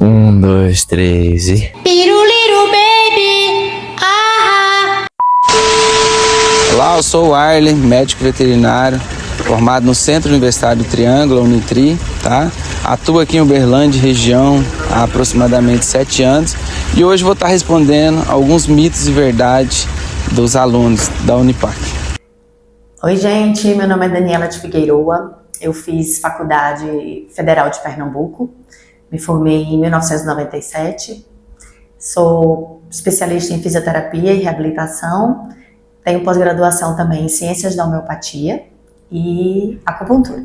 Um, dois, três e... Piruliru baby, ah. Olá, eu sou o Arlen, médico veterinário, formado no Centro Universitário do Triângulo, Unitri, tá? Atuo aqui em Uberlândia, região, há aproximadamente 7 anos. E hoje vou estar respondendo alguns mitos e verdades dos alunos da Unipac. Oi, gente, meu nome é Daniela de Figueiroa. Eu fiz Faculdade Federal de Pernambuco, me formei em 1997. Sou especialista em fisioterapia e reabilitação. Tenho pós-graduação também em Ciências da Homeopatia e Acupuntura.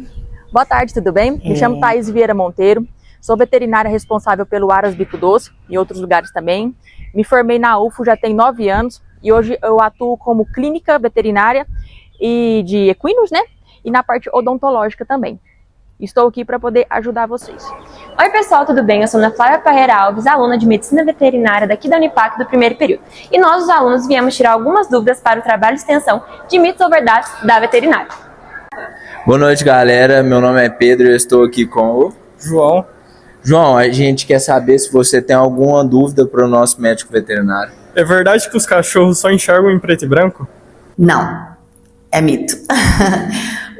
Boa tarde, tudo bem? Me chamo Thaís Vieira Monteiro, sou veterinária responsável pelo Aras Bico Doce e outros lugares também. Me formei na UFO já tem 9 anos e hoje eu atuo como clínica veterinária e de equinos, né? E na parte odontológica também. Estou aqui para poder ajudar vocês. Oi pessoal, tudo bem? Eu sou Ana Flávia Parreira Alves, aluna de Medicina Veterinária daqui da Unipac do primeiro período. E nós, os alunos, viemos tirar algumas dúvidas para o trabalho de extensão de mitos ou verdades da veterinária. Boa noite, galera. Meu nome é Pedro e eu estou aqui com o... João. João, a gente quer saber se você tem alguma dúvida para o nosso médico veterinário. É verdade que os cachorros só enxergam em preto e branco? Não, é mito.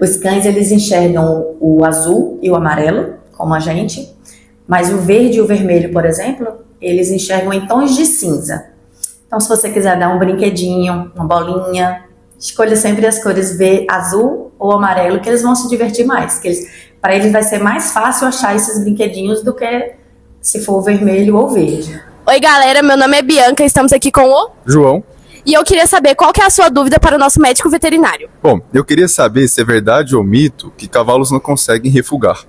Os cães, eles enxergam o azul e o amarelo, como a gente, mas o verde e o vermelho, por exemplo, eles enxergam em tons de cinza. Então, se você quiser dar um brinquedinho, uma bolinha, escolha sempre as cores azul ou amarelo, que eles vão se divertir mais. Para eles vai ser mais fácil achar esses brinquedinhos do que se for vermelho ou verde. Oi, galera, meu nome é Bianca, estamos aqui com o... João. E eu queria saber qual que é a sua dúvida para o nosso médico veterinário. Bom, eu queria saber se é verdade ou mito que cavalos não conseguem refugar.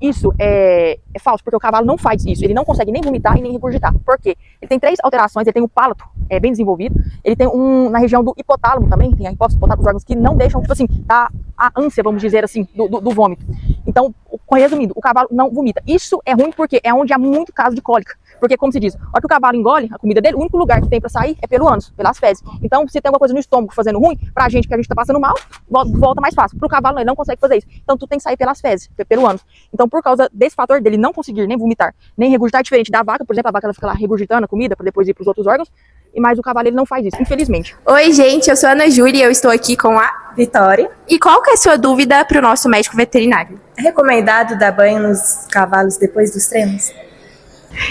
Isso é falso, porque o cavalo não faz isso. Ele não consegue nem vomitar e nem regurgitar. Por quê? Ele tem 3 alterações, ele tem o palato bem desenvolvido, ele tem na região do hipotálamo também, tem a hipófise, hipotálamo, os órgãos que não deixam, tipo assim, a ânsia, vamos dizer assim, do vômito. Então, resumindo, o cavalo não vomita. Isso é ruim porque é onde há muito caso de cólica. Porque, como se diz, a hora que o cavalo engole a comida dele, o único lugar que tem pra sair é pelo ânus, pelas fezes. Então, se tem alguma coisa no estômago fazendo ruim, pra gente que a gente tá passando mal, volta mais fácil. Pro cavalo, ele não consegue fazer isso. Então, tu tem que sair pelas fezes, pelo ânus. Então, por causa desse fator dele não conseguir nem vomitar, nem regurgitar, diferente da vaca, por exemplo, a vaca ela fica lá regurgitando a comida pra depois ir pros outros órgãos, mas o cavalo ele não faz isso, infelizmente. Oi, gente, eu sou a Ana Júlia e eu estou aqui com a Vitória. E qual que é a sua dúvida para o nosso médico veterinário? É recomendado dar banho nos cavalos depois dos treinos?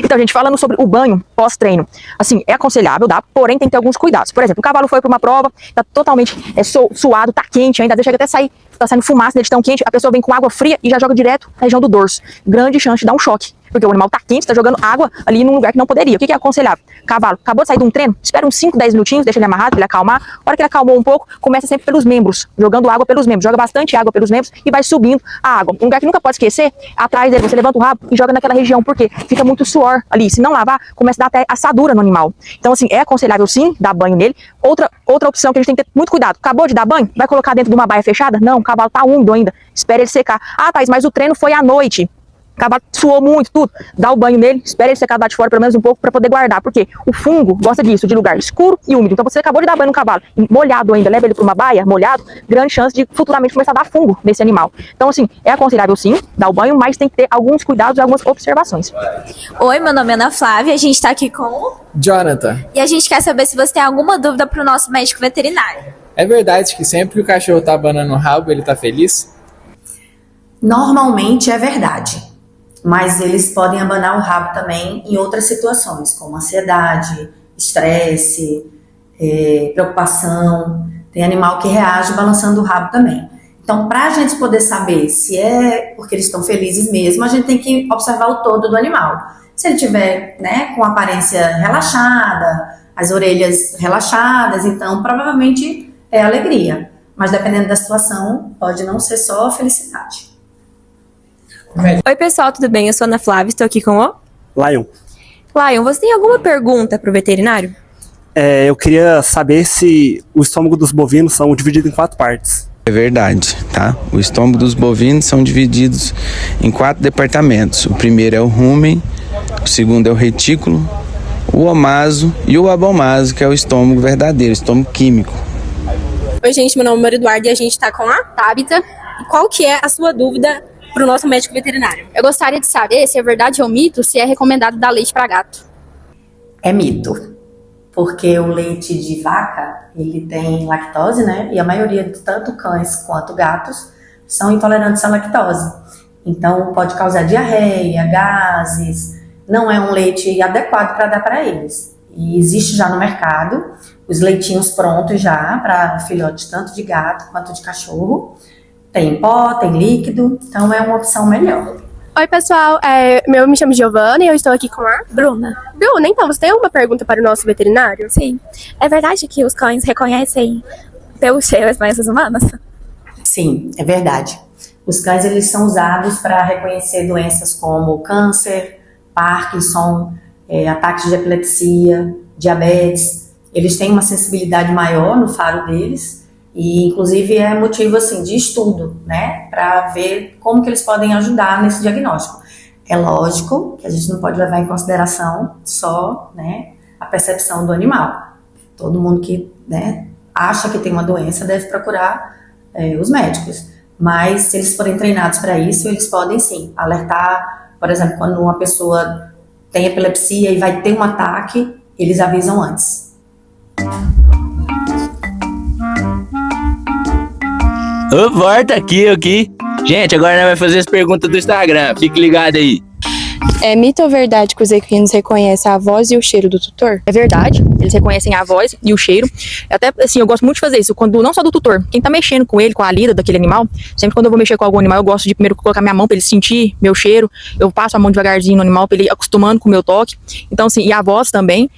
Então, gente, falando sobre o banho pós-treino, assim, é aconselhável, dá, porém tem que ter alguns cuidados. Por exemplo, o cavalo foi para uma prova, tá totalmente suado, tá quente ainda, chega até sair, tá saindo fumaça dele de tão quente, a pessoa vem com água fria e já joga direto na região do dorso. Grande chance de dar um choque, porque o animal tá quente, tá jogando água ali num lugar que não poderia. O que é aconselhável? Cavalo, acabou de sair de um treino, espera uns 5, 10 minutinhos, deixa ele amarrado, pra ele acalmar. A hora que ele acalmou um pouco, começa sempre pelos membros, jogando água pelos membros, joga bastante água pelos membros e vai subindo a água. Um lugar que nunca pode esquecer, atrás dele, você levanta o rabo e joga naquela região, porque fica muito suor ali. Se não lavar, começa a dar até assadura no animal. Então, assim, é aconselhável sim, dar banho nele. Outra opção que a gente tem que ter muito cuidado. Acabou de dar banho? Vai colocar dentro de uma baia fechada? Não, o cavalo tá úmido ainda. Espera ele secar. Ah, Thaís, mas o treino foi à noite. O cavalo suou muito, tudo. Dá o banho nele, espera ele secar lá de fora pelo menos um pouco para poder guardar. Porque o fungo gosta disso, de lugar escuro e úmido. Então você acabou de dar banho no cavalo, molhado ainda, leva ele para uma baia, molhado, grande chance de futuramente começar a dar fungo nesse animal. Então assim, é aconselhável sim, dar o banho, mas tem que ter alguns cuidados e algumas observações. Oi, meu nome é Ana Flávia, a gente está aqui com o Jonathan. E a gente quer saber se você tem alguma dúvida para o nosso médico veterinário. É verdade que sempre que o cachorro tá abanando o rabo, ele tá feliz? Normalmente é verdade. Mas eles podem abanar o rabo também em outras situações, como ansiedade, estresse, preocupação. Tem animal que reage balançando o rabo também. Então, para a gente poder saber se é porque eles estão felizes mesmo, a gente tem que observar o todo do animal. Se ele tiver, né, com a aparência relaxada, as orelhas relaxadas, então provavelmente é alegria. Mas dependendo da situação, pode não ser só felicidade. Oi pessoal, tudo bem? Eu sou a Ana Flávia, estou aqui com o Lion. Lion, você tem alguma pergunta para o veterinário? Eu queria saber se o estômago dos bovinos são divididos em 4 partes. É verdade, tá? O estômago dos bovinos são divididos em 4 departamentos. O primeiro é o rumen, o segundo é o retículo, o omaso e o abomaso, que é o estômago verdadeiro, o estômago químico. Oi gente, meu nome é Eduardo e a gente está com a Tabita. E qual que é a sua dúvida para o nosso médico veterinário? Eu gostaria de saber se é verdade ou mito se é recomendado dar leite para gato. É mito, porque o leite de vaca, ele tem lactose, né? E a maioria de tanto cães quanto gatos são intolerantes à lactose. Então pode causar diarreia, gases, não é um leite adequado para dar para eles. E existe já no mercado os leitinhos prontos já para filhotes tanto de gato quanto de cachorro. Tem em pó, tem líquido, então é uma opção melhor. Oi, pessoal. Eu me chamo Giovana e eu estou aqui com a Bruna. Bruna, então, você tem alguma pergunta para o nosso veterinário? Sim. É verdade que os cães reconhecem pelo cheiro as doenças humanas? Sim, é verdade. Os cães eles são usados para reconhecer doenças como câncer, Parkinson, ataques de epilepsia, diabetes. Eles têm uma sensibilidade maior no faro deles e, inclusive, é motivo assim, de estudo, né, para ver como que eles podem ajudar nesse diagnóstico. É lógico que a gente não pode levar em consideração só, né, a percepção do animal. Todo mundo que, né, acha que tem uma doença deve procurar os médicos. Mas se eles forem treinados para isso, eles podem sim alertar, por exemplo, quando uma pessoa tem epilepsia e vai ter um ataque, eles avisam antes. Volta aqui. Gente, agora nós vamos fazer as perguntas do Instagram. Fique ligado aí. É mito ou verdade que os equinos reconhecem a voz e o cheiro do tutor? É verdade, eles reconhecem a voz e o cheiro. Até assim, eu gosto muito de fazer isso, quando não só do tutor, quem tá mexendo com ele, com a lida daquele animal, sempre quando eu vou mexer com algum animal, eu gosto de primeiro colocar minha mão pra ele sentir meu cheiro, eu passo a mão devagarzinho no animal pra ele ir acostumando com o meu toque. Então assim, e a voz também,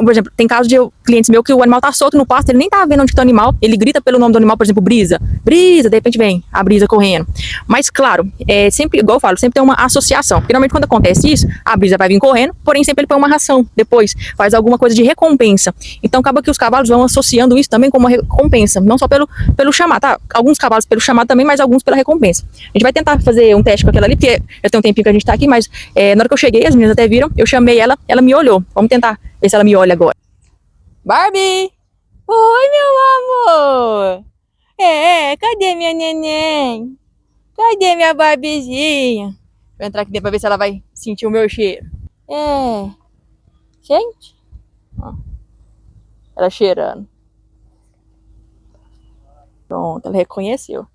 por exemplo, tem casos de clientes meus que o animal tá solto no pasto, ele nem tá vendo onde tá o animal, ele grita pelo nome do animal, por exemplo, Brisa, de repente vem a Brisa correndo. Mas claro, sempre, igual eu falo, sempre tem uma associação, porque normalmente quando acontece isso, a Brisa vai vir correndo, porém sempre ele põe uma ração, depois faz alguma coisa de recompensa. Então acaba que os cavalos vão associando isso também como uma recompensa, não só pelo chamado, tá? Alguns cavalos pelo chamado também, mas alguns pela recompensa. A gente vai tentar fazer um teste com aquela ali, porque já tem um tempinho que a gente tá aqui, mas na hora que eu cheguei, as meninas até viram, eu chamei ela, ela me olhou. Vamos tentar ver se ela me olha agora. Barbie! Oi, meu amor! Cadê minha neném? Cadê minha Barbiezinha? Vou entrar aqui dentro pra ver se ela vai sentir o meu cheiro. Gente. Ó. Ela cheirando. Pronto, ela reconheceu.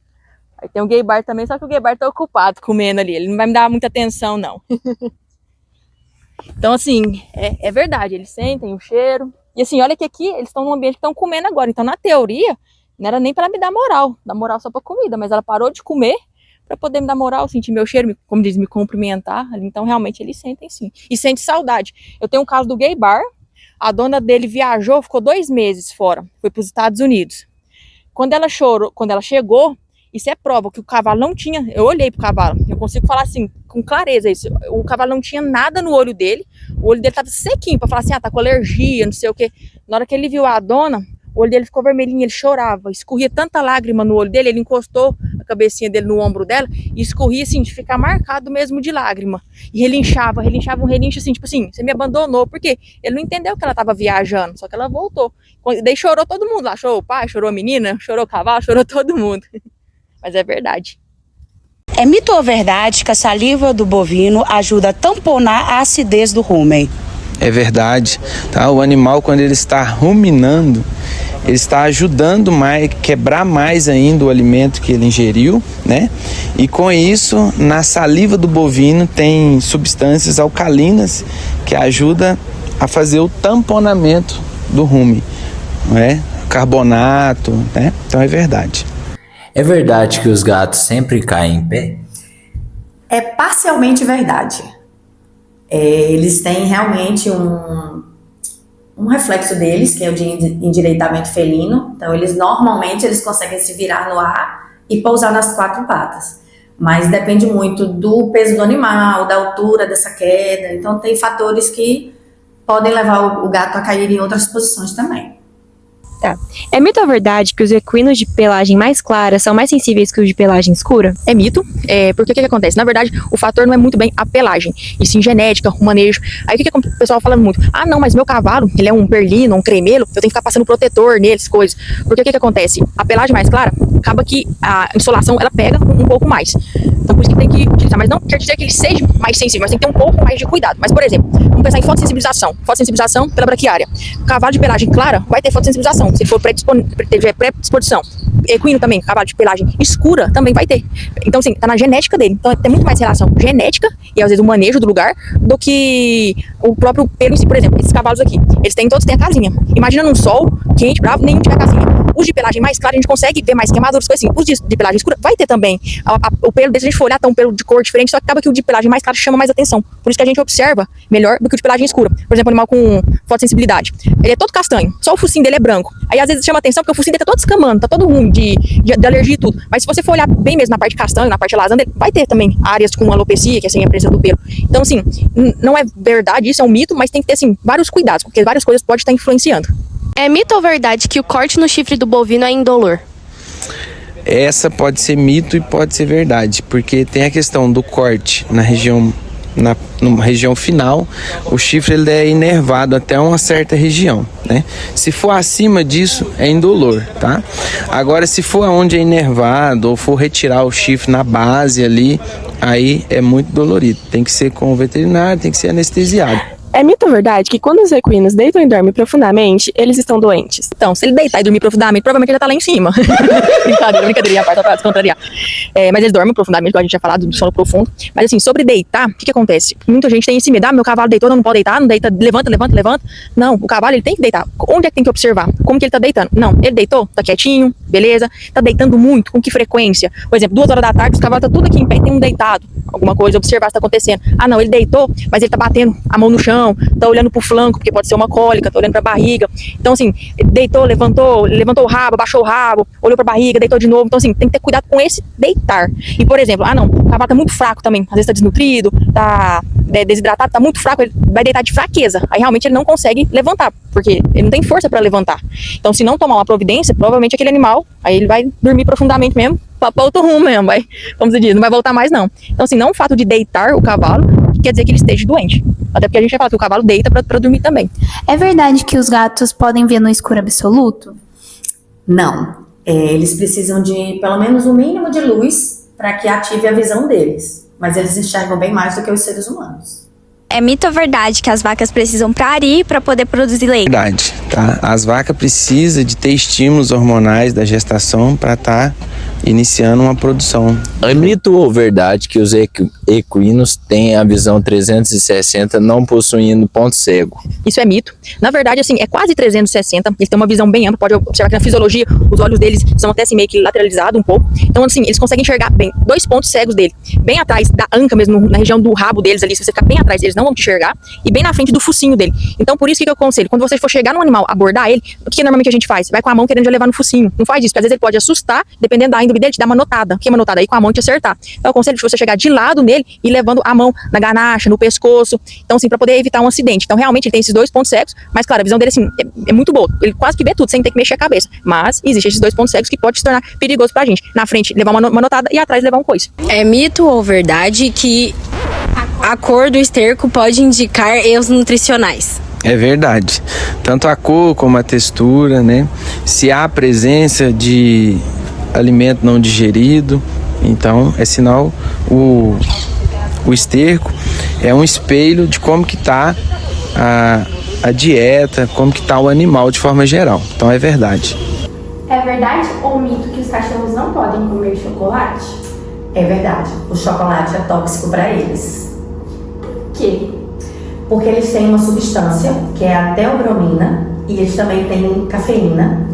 Aí tem o gay bar também, só que o gay bar tá ocupado comendo ali. Ele não vai me dar muita atenção, não. Então, assim, é verdade. Eles sentem o cheiro. E assim, olha que aqui eles estão num ambiente que estão comendo agora. Então, na teoria, não era nem pra ela me dar moral. Dar moral só pra comida. Mas ela parou de comer para poder me dar moral, sentir meu cheiro, como diz, me cumprimentar. Então, realmente, eles sentem sim. E sente saudade. Eu tenho um caso do gay bar. A dona dele viajou, ficou 2 meses fora. Foi para os Estados Unidos. Quando ela chegou, isso é prova que o cavalo não tinha... Eu olhei pro cavalo. Eu consigo falar assim, com clareza isso. O cavalo não tinha nada no olho dele. O olho dele tava sequinho, para falar assim, tá com alergia, não sei o quê. Na hora que ele viu a dona... O olho dele ficou vermelhinho, ele chorava, escorria tanta lágrima no olho dele, ele encostou a cabecinha dele no ombro dela e escorria assim, de ficar marcado mesmo de lágrima. E relinchava um relincho assim, tipo assim, você me abandonou, porque ele não entendeu que ela estava viajando, só que ela voltou. Daí chorou todo mundo lá, chorou o pai, chorou a menina, chorou o cavalo, chorou todo mundo. Mas é verdade. É mito ou verdade que a saliva do bovino ajuda a tamponar a acidez do rumen? É verdade, tá? O animal, quando ele está ruminando, ele está ajudando mais, quebrar mais ainda o alimento que ele ingeriu, né? E com isso, na saliva do bovino tem substâncias alcalinas que ajudam a fazer o tamponamento do rumen, não é? Carbonato, né? Então é verdade. É verdade que os gatos sempre caem em pé? É parcialmente verdade. Eles têm realmente um reflexo deles, que é o de endireitamento felino. Então, normalmente eles conseguem se virar no ar e pousar nas 4 patas. Mas depende muito do peso do animal, da altura dessa queda. Então, tem fatores que podem levar o gato a cair em outras posições também. Tá. É mito ou verdade que os equinos de pelagem mais clara são mais sensíveis que os de pelagem escura? É mito, porque o que acontece? Na verdade, o fator não é muito bem a pelagem, e sim genética, o manejo. Aí o que o pessoal fala muito? Ah, não, mas meu cavalo, ele é um perlino, um cremelo, eu tenho que ficar passando protetor neles, coisas. Porque o que acontece? A pelagem mais clara, acaba que a insolação, ela pega um pouco mais. Então por isso que tem que utilizar, mas não quer dizer que ele seja mais sensível, mas tem que ter um pouco mais de cuidado. Mas, por exemplo, vamos pensar em fotossensibilização pela braquiária. O cavalo de pelagem clara vai ter fotossensibilização, se ele for predisposição. Equino também, cavalo de pelagem escura, também vai ter. Então, assim, tá na genética dele. Então, tem muito mais relação genética e, às vezes, o manejo do lugar do que o próprio pelo em si. Por exemplo, esses cavalos aqui, todos têm a casinha. Imagina num sol quente, bravo, nenhum tiver casinha. Os de pelagem mais clara, a gente consegue ver mais queimaduras, coisas assim. Os de pelagem escura, vai ter também. O pelo desse, se a gente for olhar, tá um pelo de cor diferente, só que acaba que o de pelagem mais clara chama mais atenção. Por isso que a gente observa melhor do que o de pelagem escura. Por exemplo, um animal com fotossensibilidade. Ele é todo castanho, só o focinho dele é branco. Aí, às vezes, chama atenção porque o focinho dele tá todo escamando, tá todo ruim de alergia e tudo. Mas se você for olhar bem mesmo na parte castanho, na parte lasanda, vai ter também áreas com alopecia, que é assim, a presença do pelo. Então, assim, não é verdade, isso é um mito, mas tem que ter, assim, vários cuidados, porque várias coisas podem estar influenciando. É mito ou verdade que o corte no chifre do bovino é indolor? Essa pode ser mito e pode ser verdade, porque tem a questão do corte na região final, o chifre ele é inervado até uma certa região, né? Se for acima disso, é indolor, tá? Agora, se for onde é inervado ou for retirar o chifre na base ali, aí é muito dolorido. Tem que ser com o veterinário, tem que ser anestesiado. É mito ou verdade que quando os equinos deitam e dormem profundamente, eles estão doentes? Então, se ele deitar e dormir profundamente, provavelmente ele já tá lá em cima. Brincadeirinha, parte pra contrariar. Mas eles dormem profundamente, igual a gente já falado, do sono profundo. Mas assim, sobre deitar, o que acontece? Muita gente tem esse medo, meu cavalo deitou, não pode deitar, não deita, levanta. Não, o cavalo ele tem que deitar. Onde é que tem que observar? Como que ele tá deitando? Não, ele deitou, tá quietinho, beleza, tá deitando muito, com que frequência? Por exemplo, 2 horas da tarde, os cavalos tá tudo aqui em pé e tem um deitado. Alguma coisa, observar se tá acontecendo. Ah, não, ele deitou, mas ele tá batendo a mão no chão, tá olhando pro flanco, porque pode ser uma cólica, tá olhando pra barriga. Então, assim, deitou, levantou o rabo, baixou o rabo, olhou pra barriga, deitou de novo. Então, assim, tem que ter cuidado com esse deitar. E, por exemplo, o cavalo tá muito fraco também, às vezes tá desnutrido, tá desidratado, tá muito fraco, ele vai deitar de fraqueza. Aí, realmente, ele não consegue levantar, porque ele não tem força pra levantar. Então, se não tomar uma providência, provavelmente aquele animal, aí ele vai dormir profundamente mesmo, pra outro rumo mesmo, vai, como se diz, não vai voltar mais não. Então, assim, não o fato de deitar o cavalo quer dizer que ele esteja doente. Até porque a gente já fala que o cavalo deita pra dormir também. É verdade que os gatos podem ver no escuro absoluto? Não. Eles precisam de pelo menos um mínimo de luz para que ative a visão deles. Mas eles enxergam bem mais do que os seres humanos. É mito ou verdade que as vacas precisam parir para poder produzir leite? Verdade, tá? As vacas precisam de ter estímulos hormonais da gestação para estar iniciando uma produção. É mito ou verdade que os equinos têm a visão 360 não possuindo ponto cego? Isso é mito. Na verdade, assim, é quase 360. Eles têm uma visão bem ampla. Pode observar que na fisiologia, os olhos deles são até assim meio que lateralizados um pouco. Então, assim, eles conseguem enxergar bem 2 pontos cegos dele. Bem atrás da anca mesmo, na região do rabo deles ali. Se você ficar bem atrás, eles não vão te enxergar. E bem na frente do focinho dele. Então, por isso que eu aconselho. Quando você for chegar num animal, abordar ele, o que normalmente a gente faz? Vai com a mão querendo já levar no focinho. Não faz isso, porque às vezes ele pode assustar, dependendo da índole dele, te dar uma notada. O que é uma notada? Aí com a mão te acertar. Então, eu aconselho você chegar de lado nele e levando a mão na ganacha, no pescoço. Então, assim, pra poder evitar um acidente. Então, realmente, ele tem esses 2 pontos cegos, mas, claro, a visão dele, assim, é muito boa. Ele quase que vê tudo, sem ter que mexer a cabeça. Mas, existem esses 2 pontos cegos que pode se tornar perigoso pra gente. Na frente, levar uma notada e atrás, levar um coice. É mito ou verdade que a cor do esterco pode indicar erros nutricionais? É verdade. Tanto a cor como a textura, né? Se há presença de alimento não digerido, então é sinal. O esterco é um espelho de como que está a dieta, como que está o animal de forma geral. Então é verdade. É verdade ou mito que os cachorros não podem comer chocolate? É verdade. O chocolate é tóxico para eles. Por quê? Porque eles têm uma substância, que é a teobromina, e eles também têm cafeína,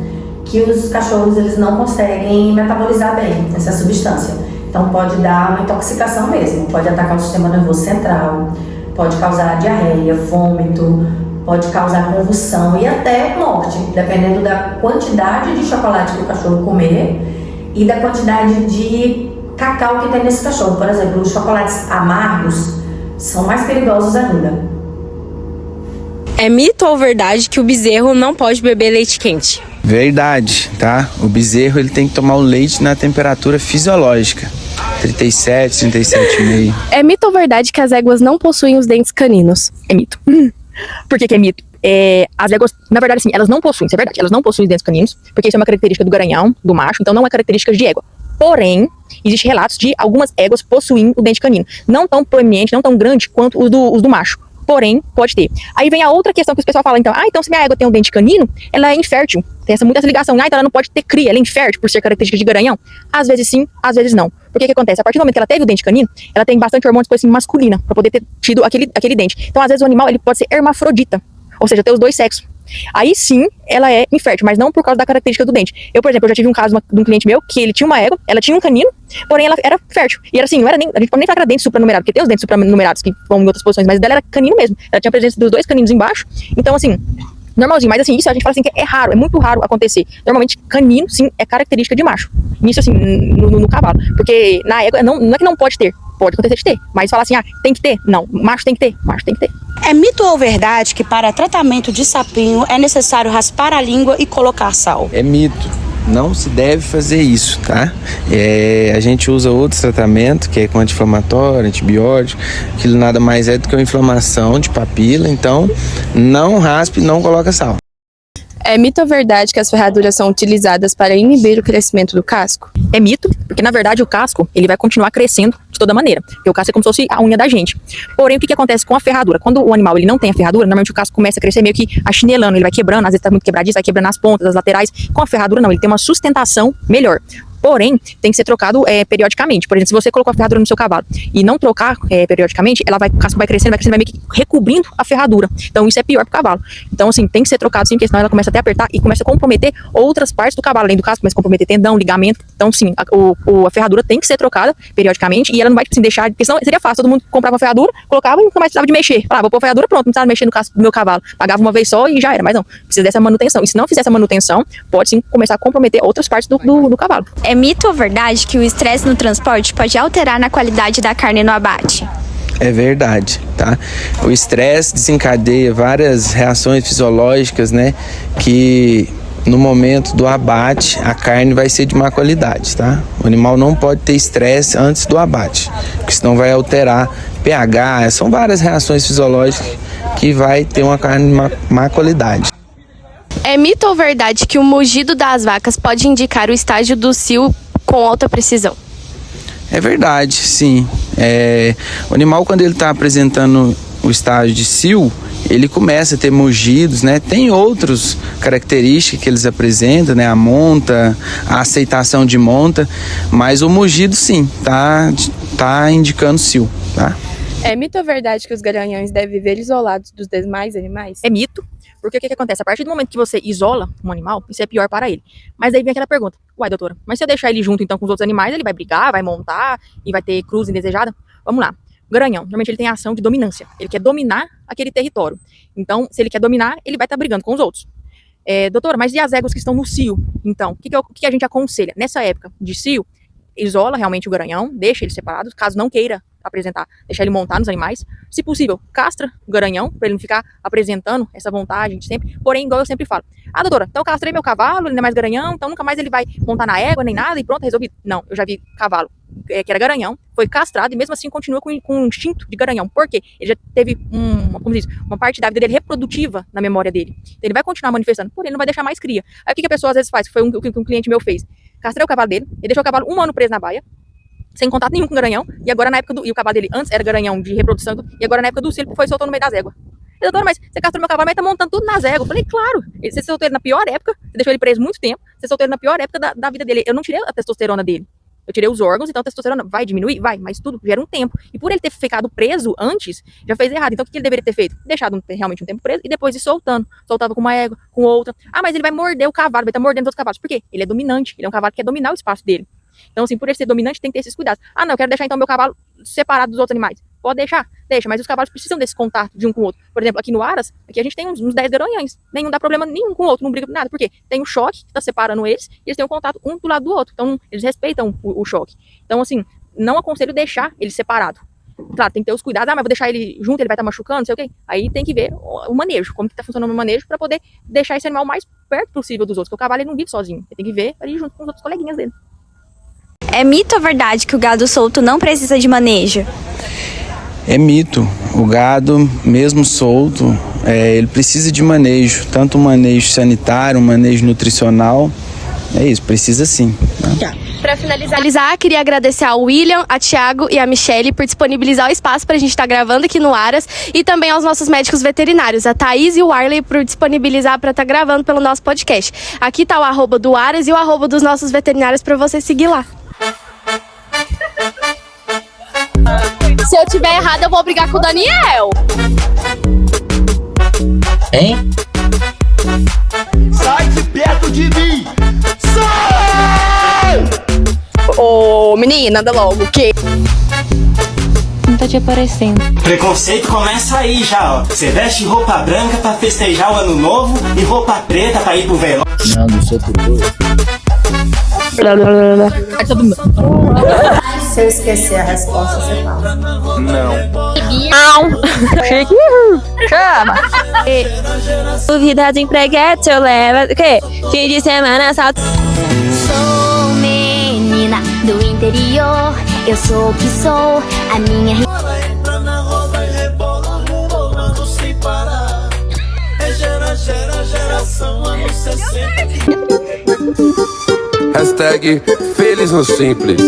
que os cachorros eles não conseguem metabolizar bem essa substância. Então pode dar uma intoxicação mesmo, pode atacar o sistema nervoso central, pode causar diarreia, vômito, pode causar convulsão e até morte, dependendo da quantidade de chocolate que o cachorro comer e da quantidade de cacau que tem nesse cachorro. Por exemplo, os chocolates amargos são mais perigosos ainda. É mito ou verdade que o bezerro não pode beber leite quente? Verdade, tá? O bezerro ele tem que tomar o leite na temperatura fisiológica, 37, 37,5. É mito ou verdade que as éguas não possuem os dentes caninos? É mito. Por que é mito? As éguas, na verdade, sim, elas não possuem, isso é verdade, elas não possuem dentes caninos, porque isso é uma característica do garanhão, do macho, então não é característica de égua. Porém, existem relatos de algumas éguas possuindo o dente canino, não tão proeminente, não tão grande quanto os do macho. Porém, pode ter. Aí vem a outra questão que os pessoal falam, então se minha égua tem um dente canino, ela é infértil. Tem muita ligação. Então ela não pode ter cria, ela é infértil por ser característica de garanhão? Às vezes sim, às vezes não. Porque o que acontece? A partir do momento que ela teve o dente canino, ela tem bastante hormônio de disposição masculina, para poder ter tido aquele dente. Então, às vezes, o animal ele pode ser hermafrodita, ou seja, ter os dois sexos. Aí sim, ela é infértil, mas não por causa da característica do dente. Eu, por exemplo, já tive um caso de um cliente meu, que ele tinha uma égua, ela tinha um canino, porém ela era fértil. E era assim, não era nem, a gente pode nem falar que era dente supranumerado, porque tem os dentes supranumerados que vão em outras posições, mas dela era canino mesmo. Ela tinha a presença dos dois caninos embaixo, então assim, normalzinho. Mas assim, isso a gente fala assim que é raro, é muito raro acontecer. Normalmente, canino, sim, é característica de macho. Isso assim, no cavalo. Porque na égua, não é que não pode ter, pode acontecer de ter. Mas falar assim, tem que ter? Não, macho tem que ter, macho tem que ter. É mito ou verdade que para tratamento de sapinho é necessário raspar a língua e colocar sal? É mito. Não se deve fazer isso, tá? A gente usa outros tratamentos, que é com anti-inflamatório, antibiótico, aquilo nada mais é do que uma inflamação de papila, então não raspe, não coloca sal. É mito ou verdade que as ferraduras são utilizadas para inibir o crescimento do casco? É mito, porque na verdade o casco ele vai continuar crescendo de toda maneira, porque o casco é como se fosse a unha da gente. Porém, o que acontece com a ferradura? Quando o animal ele não tem a ferradura, normalmente o casco começa a crescer meio que achinelando, ele vai quebrando, às vezes tá muito quebradiço, vai quebrando as pontas, as laterais. Com a ferradura não, ele tem uma sustentação melhor. Porém, tem que ser trocado periodicamente. Por exemplo, se você colocou a ferradura no seu cavalo e não trocar periodicamente, o casco vai crescendo, vai meio que recobrindo a ferradura. Então, isso é pior pro cavalo. Então, assim, tem que ser trocado sim, porque senão ela começa até a apertar e começa a comprometer outras partes do cavalo. Além do casco, começa a comprometer tendão, ligamento. Então, sim, a ferradura tem que ser trocada periodicamente e ela não vai, assim, deixar, porque senão seria fácil. Todo mundo comprava uma ferradura, colocava e nunca mais precisava de mexer. Falava, vou pôr a ferradura, pronto, não precisava mexer no casco do meu cavalo. Pagava uma vez só e já era. Mas não, precisa dessa manutenção. E se não fizer essa manutenção, pode sim começar a comprometer outras partes do cavalo. É mito ou verdade que o estresse no transporte pode alterar na qualidade da carne no abate? É verdade, tá? O estresse desencadeia várias reações fisiológicas, né? Que no momento do abate a carne vai ser de má qualidade, tá? O animal não pode ter estresse antes do abate, porque senão vai alterar pH, são várias reações fisiológicas que vai ter uma carne de má qualidade. É mito ou verdade que o mugido das vacas pode indicar o estágio do cio com alta precisão? É verdade, sim. O animal, quando ele está apresentando o estágio de cio, ele começa a ter mugidos, né? Tem outras características que eles apresentam, né? A monta, a aceitação de monta, mas o mugido, sim, tá indicando cio, tá? É mito ou verdade que os garanhões devem viver isolados dos demais animais? É mito, porque o que acontece? A partir do momento que você isola um animal, isso é pior para ele. Mas aí vem aquela pergunta, uai, doutora, mas se eu deixar ele junto então com os outros animais, ele vai brigar, vai montar e vai ter cruz indesejada? Vamos lá. O garanhão, normalmente ele tem a ação de dominância. Ele quer dominar aquele território. Então, se ele quer dominar, ele vai estar brigando com os outros. Doutora, mas e as éguas que estão no cio? Então, o que a gente aconselha? Nessa época de cio, isola realmente o garanhão, deixa ele separado, caso não queira apresentar, deixar ele montar nos animais. Se possível, castra o garanhão, para ele não ficar apresentando essa vontade sempre. Porém, igual eu sempre falo, doutora, então eu castrei meu cavalo, ele não é mais garanhão, então nunca mais ele vai montar na égua, nem nada, e pronto, resolvido. Não, eu já vi cavalo que era garanhão, foi castrado, e mesmo assim continua com um instinto de garanhão. Por quê? Ele já teve uma parte da vida dele reprodutiva na memória dele. Então ele vai continuar manifestando, porém ele não vai deixar mais cria. Aí o que a pessoa às vezes faz? Foi o que um cliente meu fez. Castrei o cavalo dele, ele deixou o cavalo 1 ano preso na baia, sem contato nenhum com o garanhão, e agora na época e o cavalo dele antes era garanhão de reprodução, e agora na época do cio ele foi soltou no meio das éguas. Doutora, mas você castrou meu cavalo, mas tá montando tudo nas éguas. Eu falei, claro, você soltou ele na pior época, você deixou ele preso muito tempo, você soltou ele na pior época da vida dele. Eu não tirei a testosterona dele, eu tirei os órgãos, então a testosterona vai diminuir? Vai, mas tudo gera um tempo. E por ele ter ficado preso antes, já fez errado. Então o que ele deveria ter feito? Deixado realmente um tempo preso e depois ir soltando. Soltava com uma égua, com outra. Mas ele vai morder o cavalo, vai estar mordendo os outros cavalos. Por quê? Ele é dominante, ele é um cavalo que quer dominar o espaço dele. Então, assim, por ele ser dominante, tem que ter esses cuidados. Não, eu quero deixar então meu cavalo separado dos outros animais. Pode deixar, deixa, mas os cavalos precisam desse contato de um com o outro. Por exemplo, aqui no Aras, aqui a gente tem uns 10 garanhões. Nenhum dá problema nenhum com o outro, não briga por nada. Por quê? Tem o choque que tá separando eles, e eles têm um contato um do lado do outro. Então, eles respeitam o choque. Então, assim, não aconselho deixar eles separados. claro, tem que ter os cuidados. Ah, mas vou deixar ele junto, ele vai estar machucando, não sei o quê. Aí tem que ver o manejo, como que tá funcionando o manejo pra poder deixar esse animal o mais perto possível dos outros, porque o cavalo ele não vive sozinho. Ele tem que ver ali junto com os outros coleguinhas dele. É mito ou verdade que o gado solto não precisa de manejo? É mito. O gado, mesmo solto, ele precisa de manejo, tanto um manejo sanitário, um manejo nutricional. É isso, precisa sim. Né? Para finalizar, queria agradecer ao William, a Thiago e a Michele por disponibilizar o espaço para a gente estar gravando aqui no Aras e também aos nossos médicos veterinários, a Thaís e o Arley, por disponibilizar para estar gravando pelo nosso podcast. Aqui tá o @ do Aras e o @ dos nossos veterinários para você seguir lá. Se eu tiver errado, eu vou brigar com o Daniel. Hein? Sai de perto de mim! Sai! Ô, menina, anda logo, o quê? Não tá te aparecendo. Preconceito começa aí já, ó. Você veste roupa branca pra festejar o ano novo e roupa preta pra ir pro velório. Não sou tudo. Se eu esquecer a resposta, você fala. Não. Chique. Chama. Dúvida de empreguete, eu levo. O quê? Fim de semana, salto. Sou menina do interior, eu sou o que sou, a minha... Hashtag Feliz no Simples.